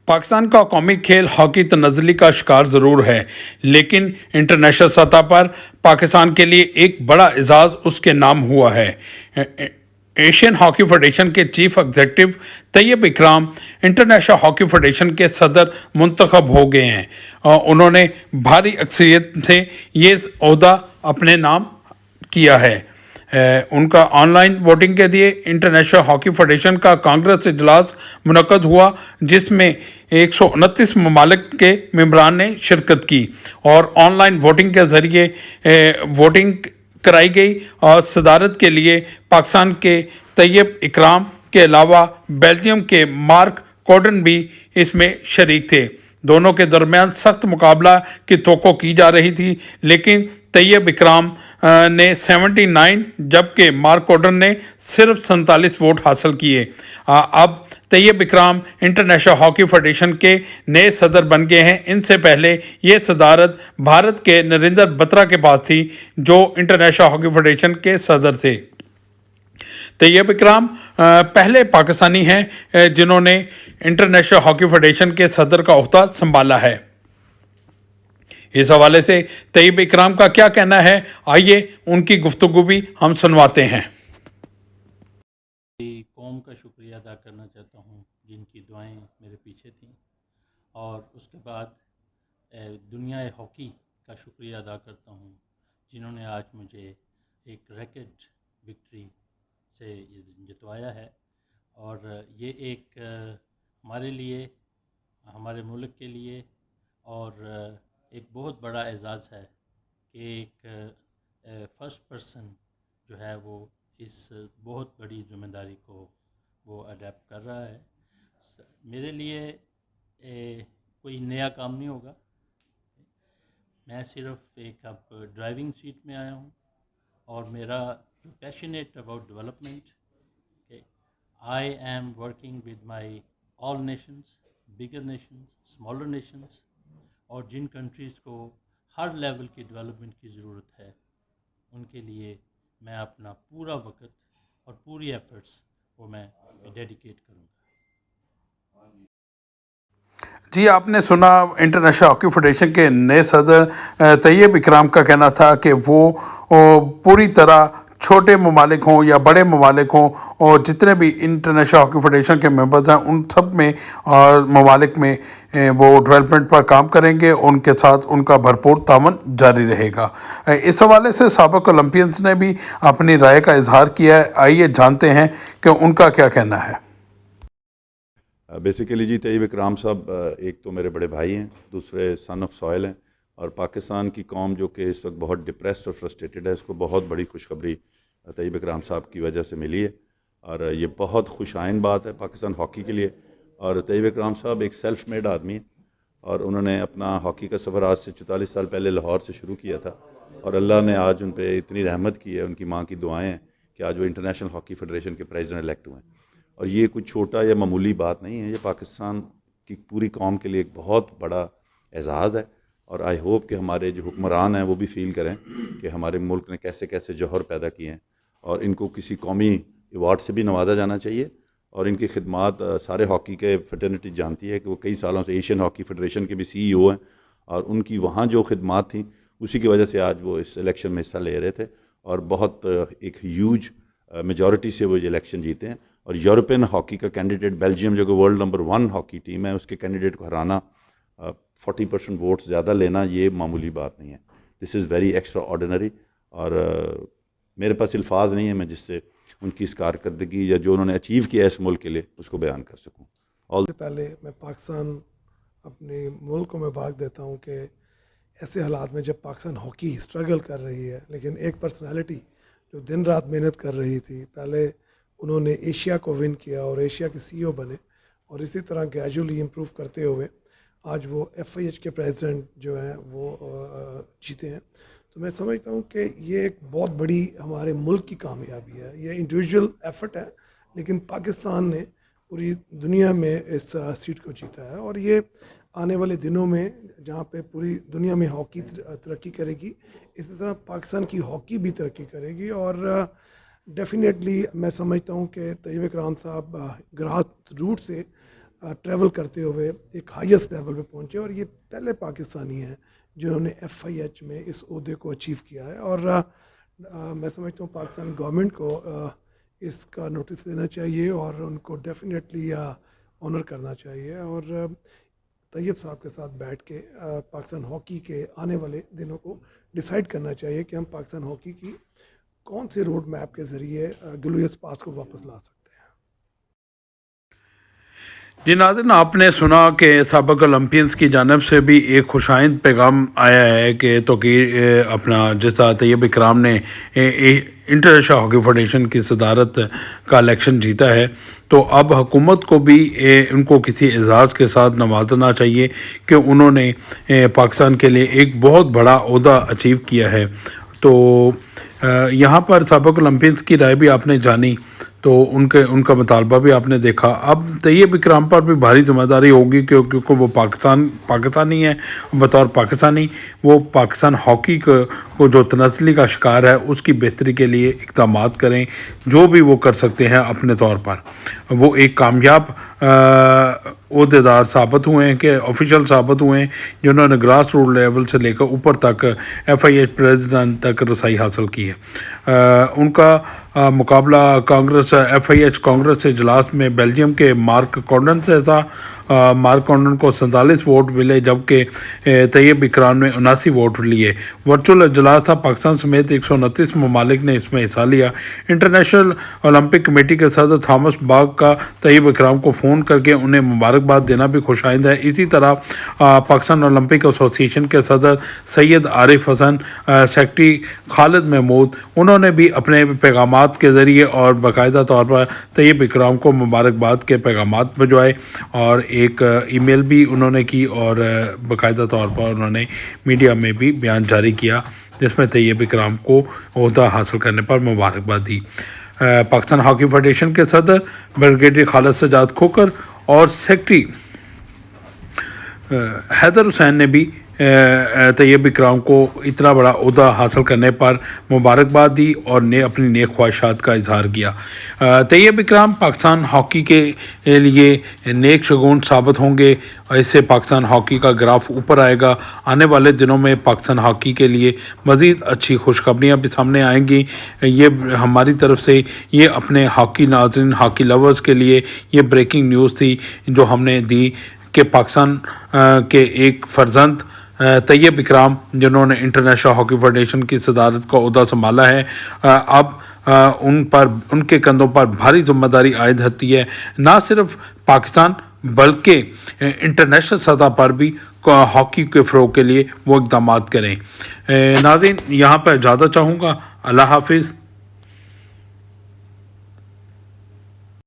पाकिस्तान का कौमी खेल हॉकी तनज़्ज़ुली का शिकार ज़रूर है, लेकिन इंटरनेशनल सतह पर पाकिस्तान के लिए एक बड़ा एजाज़ उसके नाम हुआ है। एशियन हॉकी फेडरेशन के चीफ एग्जीक्यूटिव तैयब इकराम इंटरनेशनल हॉकी फेडरेशन के सदर मुंतखब हो गए हैं। उन्होंने भारी अक्सरियत से ये ओहदा अपने नाम किया है। उनका ऑनलाइन वोटिंग के लिए इंटरनेशनल हॉकी फेडरेशन का कांग्रेस इजलास मुनक़द हुआ, जिसमें 129 ममालिक के मेंबरान ने शिरकत की और ऑनलाइन वोटिंग के ज़रिए वोटिंग कराई गई। और सदारत के लिए पाकिस्तान के तैयब इकराम के अलावा बेल्जियम के मार्क कॉर्डन भी इसमें शरीक थे। दोनों के दरमियान सख्त मुकाबला की तवक्को की जा रही थी, लेकिन तैयब इकराम ने 79 जबकि मार्क कॉर्डन ने सिर्फ 47 वोट हासिल किए। अब तैयब इकराम इंटरनेशनल हॉकी फेडरेशन के नए सदर बन गए हैं। इनसे पहले ये सदारत भारत के नरेंद्र बत्रा के पास थी, जो इंटरनेशनल हॉकी फेडरेशन के सदर थे। तैयब इकराम पहले पाकिस्तानी हैं जिन्होंने इंटरनेशनल हॉकी फेडरेशन के सदर का ओहदा संभाला है। इस हवाले से तैयब इकराम का क्या कहना है, आइए उनकी गुफ्तगू भी हम सुनवाते हैं। कौम का शुक्रिया अदा करना चाहता हूँ जिनकी दुआएं मेरे पीछे थीं, और उसके बाद दुनिया हॉकी का शुक्रिया अदा करता हूँ जिन्होंने आज मुझे एक रैकेट विक्ट्री से जितवाया है। और ये एक हमारे लिए, हमारे मुल्क के लिए और एक बहुत बड़ा एजाज़ है कि एक फर्स्ट पर्सन जो है वो इस बहुत बड़ी ज़िम्मेदारी को वो अडेप्ट कर रहा है। मेरे लिए कोई नया काम नहीं होगा, मैं सिर्फ एक अब ड्राइविंग सीट में आया हूँ और मेरा जो passionate about development, I am working with my all Nations, bigger Nations, smaller Nations, और जिन कंट्रीज़ को हर लेवल की डेवलपमेंट की ज़रूरत है उनके लिए मैं अपना पूरा वक्त और पूरी एफर्ट्स वो मैं डेडिकेट करूँगा। जी, आपने सुना इंटरनेशनल हॉकी फेडरेशन के नए सदर तैयब इकराम का कहना था कि वो पूरी तरह छोटे ममालिक हों या बड़े ममालिक हों, और जितने भी इंटरनेशनल हॉकी फेडरेशन के मेंबर्स हैं उन सब में और ममालिक में वो डेवलपमेंट पर काम करेंगे। उनके साथ उनका भरपूर तावन जारी रहेगा। इस हवाले से साबिक ओलंपियंस ने भी अपनी राय का इजहार किया है। आइए जानते हैं कि उनका क्या कहना है। बेसिकली जी, तैयब इकराम साहब एक तो मेरे बड़े भाई हैं, दूसरे सन ऑफ सॉयल हैं, और पाकिस्तान की कौम जो कि इस वक्त बहुत डिप्रेस्ड और फ्रस्ट्रेटेड है, इसको बहुत बड़ी खुशखबरी तैयब इकराम साहब की वजह से मिली है। और ये बहुत खुशाइन बात है पाकिस्तान हॉकी के लिए। और तैयब इकराम साहब एक सेल्फ मेड आदमी हैं, और उन्होंने अपना हॉकी का सफ़र आज से 44 साल पहले लाहौर से शुरू किया था, और अल्लाह ने आज उन पर इतनी रहमत की है, उनकी माँ की दुआएँ हैं कि आज वो इंटरनेशनल हॉकी फेडरेशन के प्रेसिडेंट इलेक्ट हुए हैं। और ये कुछ छोटा या मामूली बात नहीं है, ये पाकिस्तान की पूरी कौम के लिए एक बहुत बड़ा एजाज़ है। और आई होप कि हमारे जो हुक्मरान हैं वो भी फील करें कि हमारे मुल्क ने कैसे कैसे जौहर पैदा किए हैं, और इनको किसी कौमी अवार्ड से भी नवाजा जाना चाहिए। और इनकी खिदमात सारे हॉकी के फ्रेटर्निटी जानती है कि वो कई सालों से एशियन हॉकी फेडरेशन के भी CEO हैं, और उनकी वहाँ जो खिदमात थी उसी की वजह से आज वो इस इलेक्शन में हिस्सा ले रहे थे, और बहुत एक ह्यूज मेजॉरिटी से वो ये इलेक्शन जीते हैं। और यूरोपियन हॉकी का कैंडिडेट बेल्जियम, जो कि वर्ल्ड नंबर 1 हॉकी टीम है, उसके कैंडिडेट को हराना, 40% वोट्स ज़्यादा लेना, ये मामूली बात नहीं है। This is very extra ordinary. और मेरे पास अल्फाज नहीं है मैं जिससे उनकी इस कारकर्दगी या जो उन्होंने अचीव किया है इस मुल्क के लिए उसको बयान कर सकूँ। सबसे पहले मैं पाकिस्तान, अपने मुल्क को मैं बात देता हूँ कि ऐसे हालात में जब पाकिस्तान हॉकी स्ट्रगल कर रही है, लेकिन एक पर्सनालिटी जो दिन रात मेहनत कर रही थी, पहले उन्होंने एशिया को विन किया और एशिया के CEO बने, और इसी तरह ग्रेजुअली इम्प्रूव करते हुए आज वो FIH के प्रेसिडेंट जो हैं वो जीते हैं। तो मैं समझता हूँ कि ये एक बहुत बड़ी हमारे मुल्क की कामयाबी है। ये इंडिविजुअल एफर्ट है, लेकिन पाकिस्तान ने पूरी दुनिया में इस सीट को जीता है, और ये आने वाले दिनों में जहाँ पे पूरी दुनिया में हॉकी तरक्की करेगी, इसी तरह पाकिस्तान की हॉकी भी तरक्की करेगी। और डेफिनेटली मैं समझता हूँ कि तैयब इकराम साहब ग्रास रूट से ٹریول کرتے ہوئے ایک ہائیسٹ لیول پہ پہنچے، اور یہ پہلے پاکستانی ہیں جنہوں نے FIH میں اس عہدے کو اچیو کیا ہے. اور میں سمجھتا ہوں پاکستان گورنمنٹ کو اس کا نوٹس لینا چاہیے اور ان کو ڈیفینیٹلی آنر کرنا چاہیے، اور طیب صاحب کے ساتھ بیٹھ کے پاکستان ہاکی کے آنے والے دنوں کو ڈیسائیڈ کرنا چاہیے کہ ہم پاکستان ہاکی کی کون سے روڈ میپ کے ذریعے گلویس پاس کو واپس لا سکتے ہیں. جی ناظرین، آپ نے سنا کہ سابق اولمپئنس کی جانب سے بھی ایک خوشائند پیغام آیا ہے کہ اپنا جس طرح طیب اکرام نے انٹرنیشنل ہاکی فیڈریشن کی صدارت کا الیکشن جیتا ہے، تو اب حکومت کو بھی ان کو کسی اعزاز کے ساتھ نوازنا چاہیے کہ انہوں نے پاکستان کے لیے ایک بہت بڑا عہدہ اچیو کیا ہے. تو یہاں پر سابق اولمپئنس کی رائے بھی آپ نے جانی، تو ان کا مطالبہ بھی آپ نے دیکھا. اب طیب اکرام پر بھی بھاری ذمہ داری ہوگی کیونکہ وہ پاکستانی ہے. بطور پاکستانی وہ پاکستان ہاکی کو جو تنزلی کا شکار ہے اس کی بہتری کے لیے اقدامات کریں، جو بھی وہ کر سکتے ہیں اپنے طور پر. وہ ایک کامیاب عہدیدار ثابت ہوئے ہیں کہ آفیشیل ثابت ہوئے ہیں جنہوں نے گراس روٹ لیول سے لے کر اوپر تک FIH پریزیڈنٹ تک رسائی حاصل کی ہے. ان کا مقابلہ FIH کانگریس اجلاس میں بیلجیم کے مارک کونڈن سے تھا. مارک کونڈن کو 47 ووٹ ملے جبکہ طیب اکرام نے 79 ووٹ لیے. ورچوئل اجلاس تھا. پاکستان سمیت 129 ممالک نے اس میں حصہ لیا. انٹرنیشنل اولمپک کمیٹی کے صدر تھامس باغ کا طیب اکرام کو فون کر کے انہیں مبارکباد دینا بھی خوشائند ہے. اسی طرح پاکستان اولمپک ایسوسی ایشن کے صدر سید عارف حسن، سیکرٹری خالد محمود، انہوں نے بھی اپنے پیغامات کے ذریعے اور باقاعدہ طور پر طیب اکرام کو مبارکباد کے پیغامات بھجوائے، اور ایک ای میل بھی انہوں نے کی، اور باقاعدہ طور پر انہوں نے میڈیا میں بھی بیان جاری کیا جس میں طیب اکرام کو عہدہ حاصل کرنے پر مبارکباد دی. پاکستان ہاکی فیڈریشن کے صدر بریگیڈیئر خالد سجاد کھوکر اور سیکرٹری حیدر حسین نے بھی طیب اکرام کو اتنا بڑا عہدہ حاصل کرنے پر مبارکباد دی اور اپنی نیک خواہشات کا اظہار کیا. طیب اکرام پاکستان ہاکی کے لیے نیک شگون ثابت ہوں گے، اس سے پاکستان ہاکی کا گراف اوپر آئے گا. آنے والے دنوں میں پاکستان ہاکی کے لیے مزید اچھی خوشخبریاں بھی سامنے آئیں گی. یہ ہماری طرف سے یہ اپنے ہاکی ناظرین، ہاکی لورز کے لیے یہ بریکنگ نیوز تھی جو ہم نے دی کہ پاکستان کے ایک فرزند طیب اکرام جنہوں نے انٹرنیشنل ہاکی فیڈریشن کی صدارت کا عہدہ سنبھالا ہے، اب ان کے کندھوں پر بھاری ذمہ داری عائد ہوتی ہے. نہ صرف پاکستان بلکہ انٹرنیشنل سطح پر بھی ہاکی کے فروغ کے لیے وہ اقدامات کریں. ناظرین، یہاں پر اجازت چاہوں گا. اللہ حافظ.